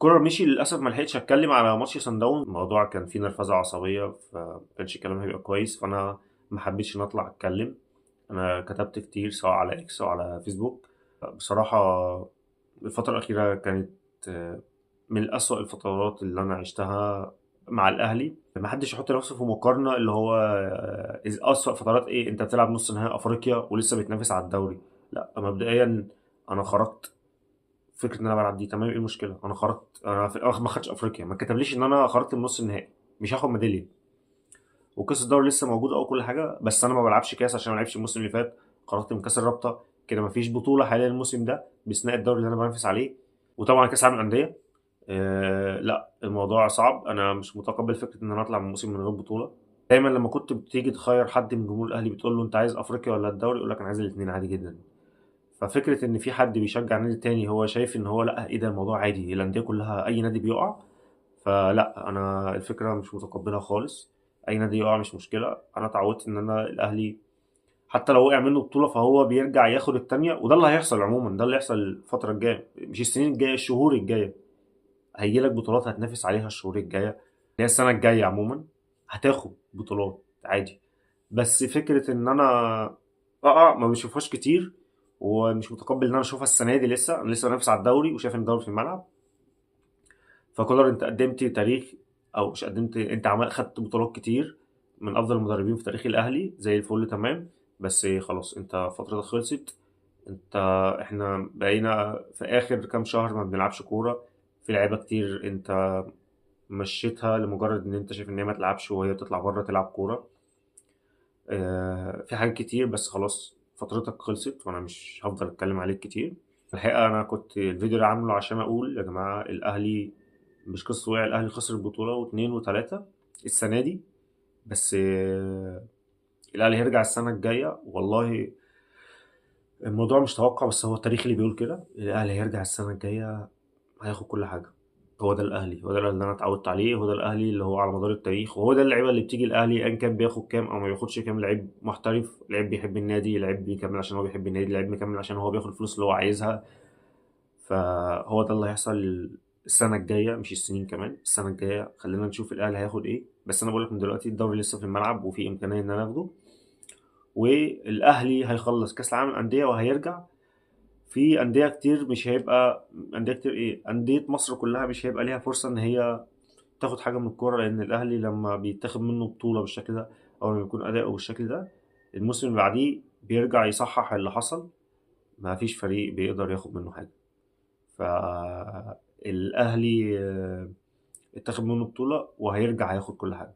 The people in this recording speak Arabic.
الكولر مشي للاسف، ما لحقتش اتكلم على ماتش سان داون. الموضوع كان فيه نرفزه عصبيه، فما كانش الكلام هيبقى كويس، فانا ما حبيتش نطلع اتكلم. انا كتبت كتير سواء على اكس او على فيسبوك. بصراحه الفتره الاخيره كانت من أسوأ الفترات اللي انا عشتها مع الاهلي. ما حدش يحط نفسه في مقارنه اللي هو أسوأ فترات ايه، انت بتلعب نص نهائي افريقيا ولسه بتنافس على الدوري. لا، مبدئيا انا خرجت. فكره ان انا بلعب دي تمام، ايه المشكله؟ انا خرجت، انا في الأخر ما خدتش افريقيا، ما كتبليش ان انا خرجت من نص النهائي، مش هاخد ميداليه. وكاس الدوري لسه موجود او كل حاجه، بس انا ما بلعبش كاس عشان ما لعبش الموسم اللي فات. خرجت من كاس الرابطه، كده ما فيش بطوله حاليا الموسم ده باستثناء الدوري اللي انا بنافس عليه. وطبعا كاس العالم للانديه. لا، الموضوع صعب، انا مش متقبل فكره ان انا اطلع من موسم من غير بطوله. دايما لما كنت بتيجي تخير حد من جمهور الاهلي بتقول له انت عايز افريقيا ولا الدوري، يقول لك انا عايز الاثنين عادي جدا. ففكره ان في حد بيشجع نادي تاني هو شايف ان هو لا، ايه ده، الموضوع عادي، الانديه كلها اي نادي بيقع. فلا، انا الفكره مش متقبلها خالص. اي نادي يقع مش مشكله، انا اتعودت ان انا الاهلي حتى لو وقع منه بطوله فهو بيرجع ياخد التانيه، وده اللي هيحصل عموما، ده اللي هيحصل الفتره الجايه، مش السنين الجايه، الشهور الجايه. هيجي لك بطولات هتنافس عليها الشهور الجايه، اللي هي السنه الجايه عموما. هتاخد بطولات عادي. بس فكره ان انا ما بشوفهاش كتير، ومش متقبل ان انا اشوفها السنه دي. لسه انا لسه بنافس على الدوري وشايف ان الدوري في الملعب. فكولر، انت قدمت تاريخ، او مش قدمت، انت عمل خدت بطولات كتير من افضل المدربين في تاريخ الاهلي زي الفل، تمام. بس خلاص، انت فترتك خلصت. انت احنا بقينا في اخر كام شهر ما بنلعبش كوره. في لعيبه كتير انت مشيتها لمجرد ان انت شايف ان هي ما تلعبش وهي تطلع بره تلعب كوره. في حاجات كتير، بس خلاص فترتك خلصت وانا مش هفضل اتكلم عليك كتير. الحقيقه انا كنت الفيديو ده عامله عشان اقول يا جماعه الاهلي مش قصة وقع، الأهلي خسر البطولة واتنين وتلاتة السنة دي. بس الأهلي هيرجع السنة الجاية والله. الموضوع مش توقع، بس هو التاريخ اللي بيقول كده، الأهلي هيرجع السنة الجاية هياخد كل حاجة. هو ده الأهلي، هو ده اللي أنا اتعودت عليه، هو ده الأهلي اللي هو على مدار التاريخ، وهو ده اللعيبة اللي بتيجي الأهلي أيا كان بياخد كام أو ما بياخدش كام. لعيب محترف، لعيب بيحب النادي، لعيب بيكمل عشان هو بيحب النادي، لعيب بيكمل عشان هو بياخد الفلوس اللي هو عايزها. فهو ده اللي هيحصل السنة الجاية، مش السنين كمان، السنة الجاية خلينا نشوف الأهلي هياخد إيه. بس أنا بقولك من دلوقتي الدوري لسه في الملعب وفي إمكانية إن أنا آخده. والأهلي هيخلص كأس العالم للأندية وهيرجع. في أندية كتير مش هيبقى، أندية كتير إيه، أندية مصر كلها مش هيبقى ليها فرصة إن هي تاخد حاجة من الكورة، لأن الأهلي لما بيتاخد منه بطولة بالشكل ده أو لما يكون أداؤه بالشكل ده، الموسم اللي بعديه بيرجع يصحح اللي حصل. ما فيش فريق بيقدر ياخد منه حاجة. فالأهلي اتاخد منه بطولة وهيرجع هياخد كل حاجة.